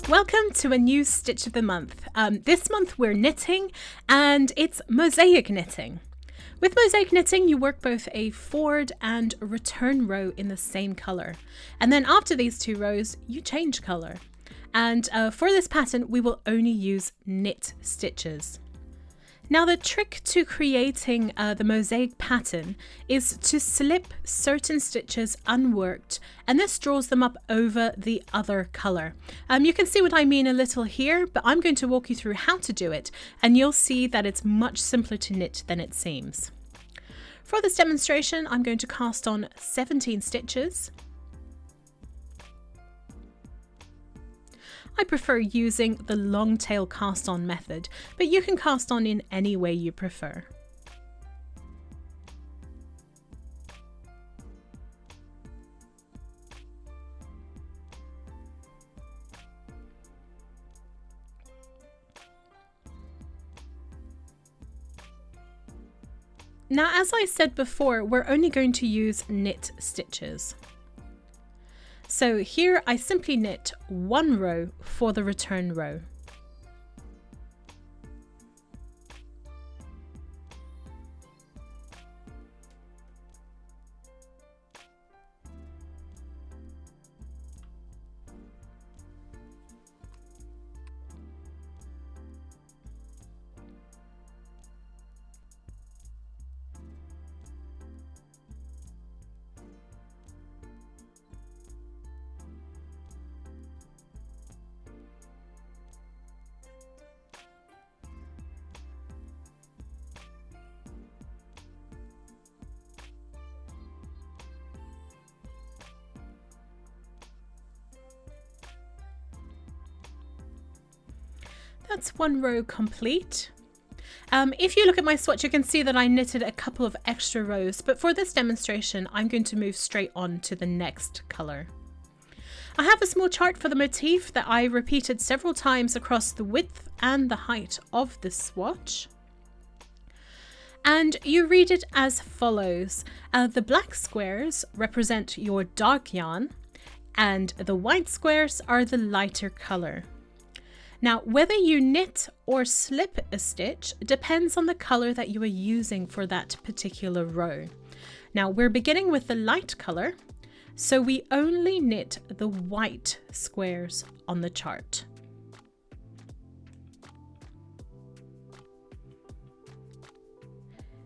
Welcome to a new Stitch of the Month. This month we're knitting and it's Mosaic knitting. With Mosaic knitting you work both a forward and return row in the same colour, and then after these two rows you change colour. And for this pattern we will only use knit stitches. Now the trick to creating the mosaic pattern is to slip certain stitches unworked, and this draws them up over the other colour. You can see what I mean a little here, but I'm going to walk you through how to do it and you'll see that it's much simpler to knit than it seems. For this demonstration I'm going to cast on 17 stitches. I prefer using the long tail cast on method, but you can cast on in any way you prefer. Now, as I said before, we're only going to use knit stitches. So here I simply knit one row for the return row. That's one row complete. If you look at my swatch, you can see that I knitted a couple of extra rows, but for this demonstration, I'm going to move straight on to the next colour. I have a small chart for the motif that I repeated several times across the width and the height of the swatch. And you read it as follows. The black squares represent your dark yarn, and the white squares are the lighter colour. Now, whether you knit or slip a stitch depends on the colour that you are using for that particular row. Now, we're beginning with the light colour, so we only knit the white squares on the chart.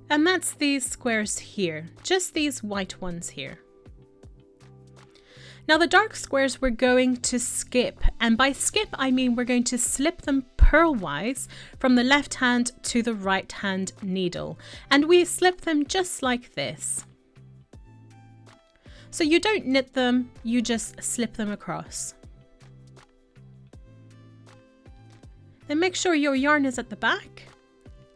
And that's these squares here, just these white ones here. Now the dark squares we're going to skip, and by skip I mean we're going to slip them purlwise from the left hand to the right hand needle, and we slip them just like this. So you don't knit them, you just slip them across. Then make sure your yarn is at the back,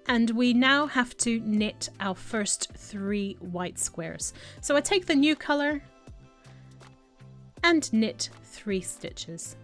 and we now have to knit our first 3 white squares. So I take the new colour and knit 3 stitches.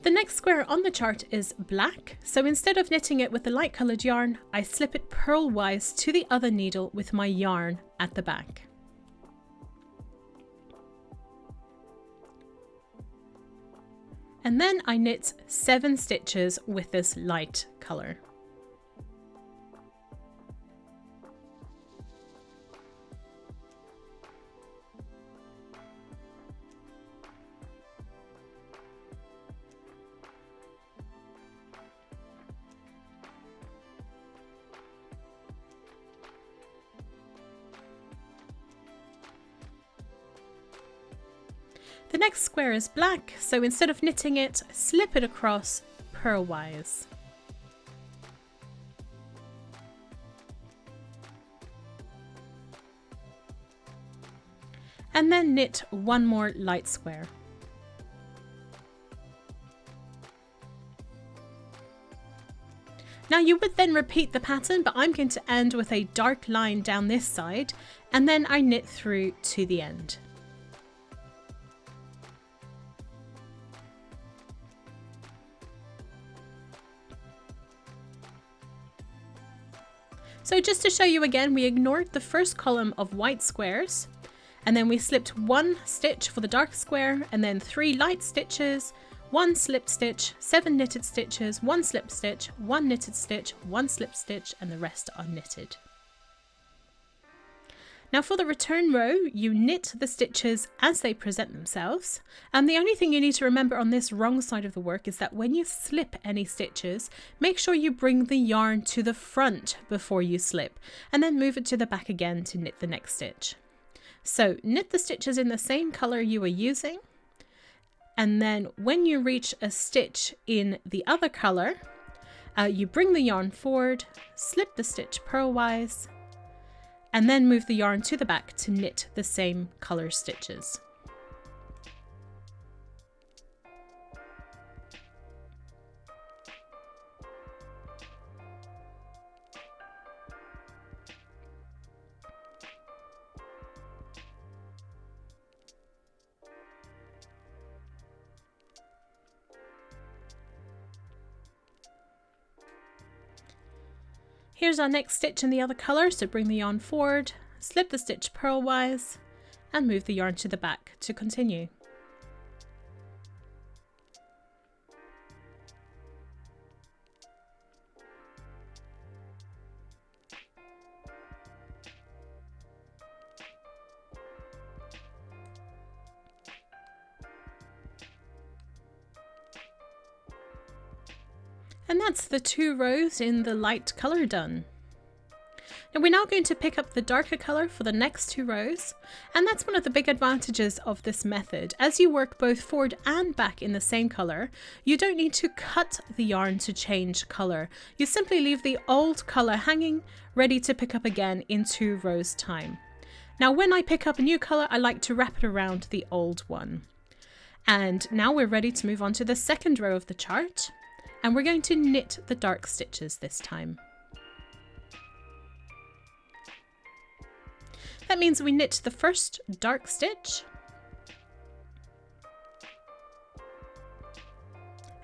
The next square on the chart is black, so instead of knitting it with the light coloured yarn, I slip it purlwise to the other needle with my yarn at the back. And then I knit 7 stitches with this light colour. The next square is black, so instead of knitting it, slip it across purlwise. And then knit 1 more light square. Now you would then repeat the pattern, but I'm going to end with a dark line down this side, and then I knit through to the end. So just to show you again, we ignored the first column of white squares, and then we slipped 1 stitch for the dark square, and then 3 light stitches, 1 slipped stitch, 7 knitted stitches, 1 slipped stitch, 1 knitted stitch, 1 slipped stitch, and the rest are knitted. Now for the return row, you knit the stitches as they present themselves, and the only thing you need to remember on this wrong side of the work is that when you slip any stitches, make sure you bring the yarn to the front before you slip, and then move it to the back again to knit the next stitch. So knit the stitches in the same color you were using, and then when you reach a stitch in the other color, you bring the yarn forward, slip the stitch purlwise, and then move the yarn to the back to knit the same color stitches. Here's our next stitch in the other colour, so bring the yarn forward, slip the stitch purlwise, and move the yarn to the back to continue. And that's the 2 rows in the light colour done. Now we're now going to pick up the darker colour for the next 2 rows, and that's one of the big advantages of this method. As you work both forward and back in the same colour, you don't need to cut the yarn to change colour. You simply leave the old colour hanging, ready to pick up again in 2 rows time. Now when I pick up a new colour, I like to wrap it around the old one. And now we're ready to move on to the second row of the chart. And we're going to knit the dark stitches this time. That means we knit the first dark stitch,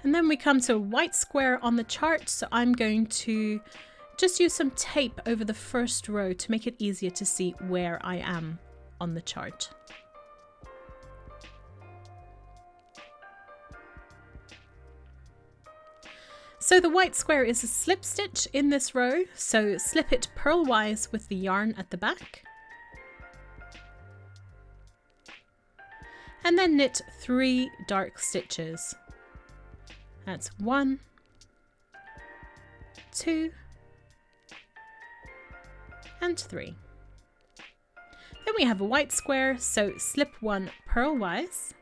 and then we come to a white square on the chart, so I'm going to just use some tape over the first row to make it easier to see where I am on the chart. So the white square is a slip stitch in this row, so slip it purlwise with the yarn at the back. And then knit 3 dark stitches. That's 1, 2, and 3. Then we have a white square, so slip 1 purlwise,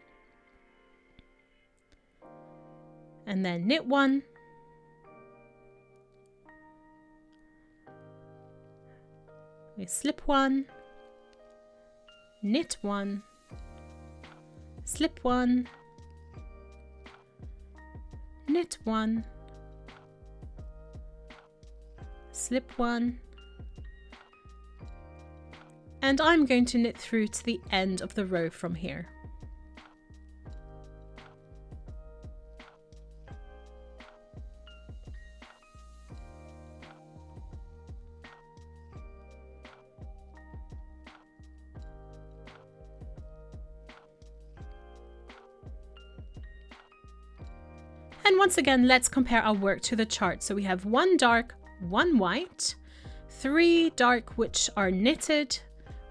and then knit 1, we slip 1, knit 1, slip 1, knit 1, slip 1, and I'm going to knit through to the end of the row from here. And once again, let's compare our work to the chart. So we have 1 dark, 1 white, 3 dark which are knitted,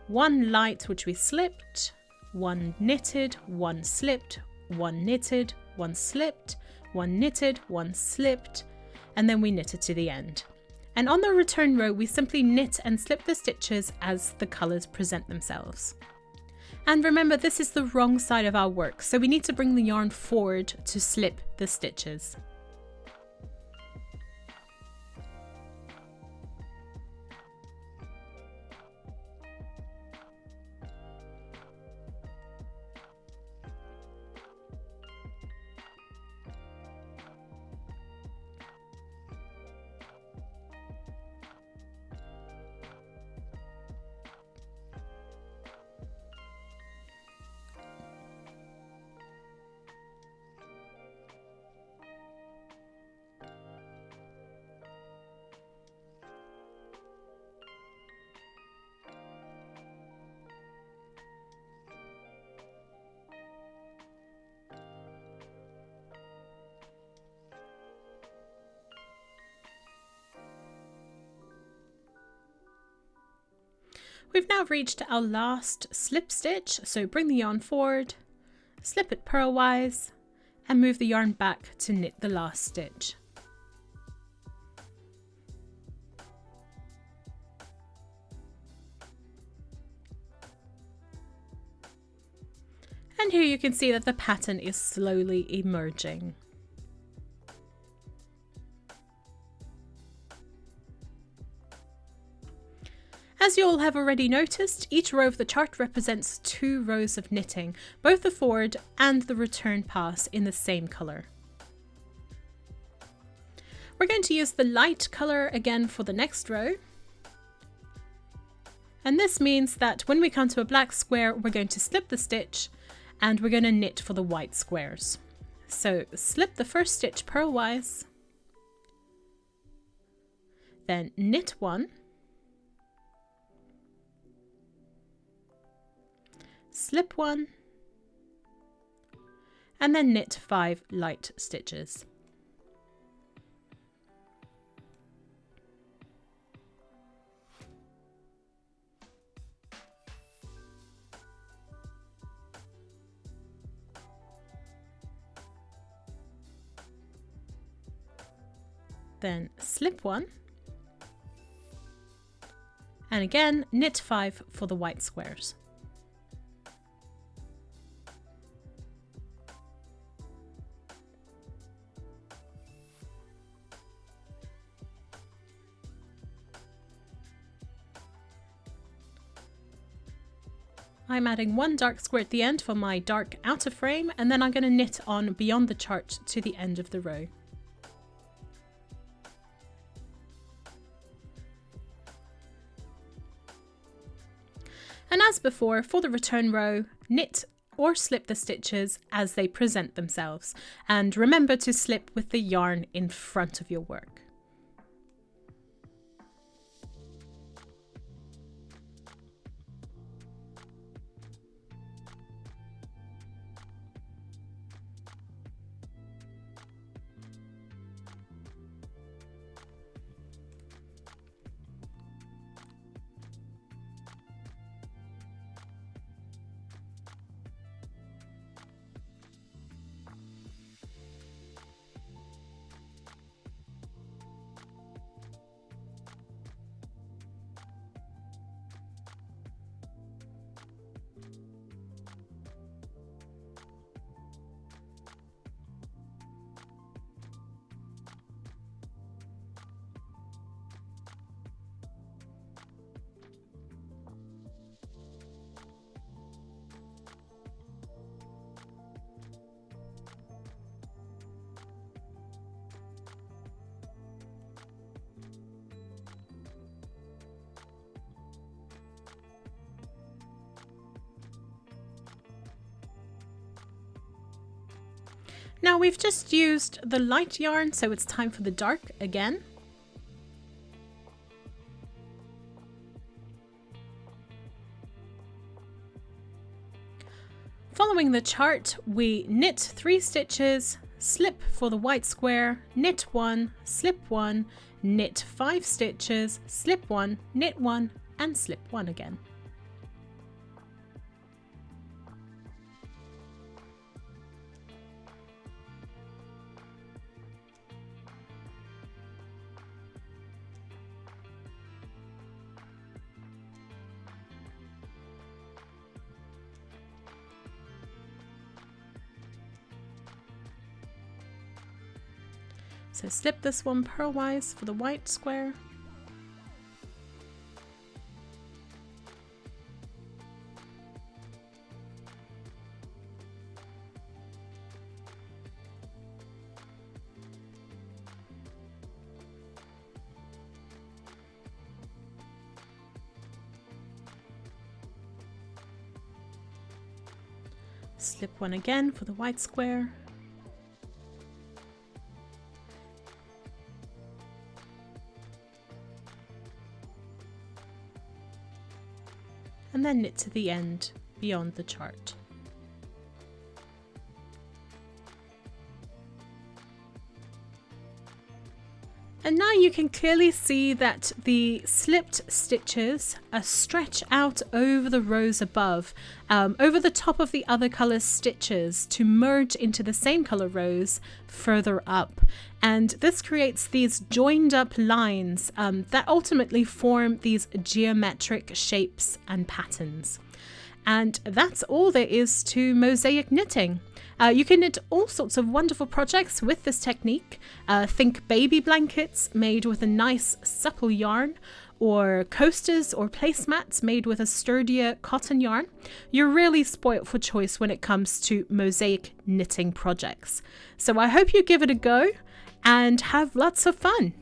1 light which we slipped, 1 knitted, 1 slipped, 1 knitted, 1 slipped, 1 knitted, 1 slipped, and then we knitted to the end. And on the return row, we simply knit and slip the stitches as the colours present themselves. And remember, this is the wrong side of our work, so we need to bring the yarn forward to slip the stitches. We've now reached our last slip stitch, so bring the yarn forward, slip it purlwise, and move the yarn back to knit the last stitch. And here you can see that the pattern is slowly emerging. As you all have already noticed, each row of the chart represents 2 rows of knitting, both the forward and the return pass in the same colour. We're going to use the light colour again for the next row. And this means that when we come to a black square, we're going to slip the stitch and we're going to knit for the white squares. So slip the first stitch purlwise, then knit 1, slip 1, and then knit 5 light stitches. Then slip 1, and again knit 5 for the white squares. I'm adding 1 dark square at the end for my dark outer frame, and then I'm going to knit on beyond the chart to the end of the row. And as before, for the return row, knit or slip the stitches as they present themselves, and remember to slip with the yarn in front of your work. Now we've just used the light yarn, so it's time for the dark again. Following the chart, we knit 3 stitches, slip for the white square, knit 1, slip 1, knit 5 stitches, slip 1, knit 1, and slip 1 again. So slip this one purlwise for the white square. Slip one again for the white square. And then knit to the end beyond the chart. And now you can clearly see that the slipped stitches stretch out over the rows above, over the top of the other color stitches to merge into the same color rows further up. And this creates these joined up lines that ultimately form these geometric shapes and patterns. And that's all there is to mosaic knitting. You can knit all sorts of wonderful projects with this technique. Think baby blankets made with a nice supple yarn, or coasters or placemats made with a sturdier cotton yarn. You're really spoilt for choice when it comes to mosaic knitting projects. So I hope you give it a go and have lots of fun.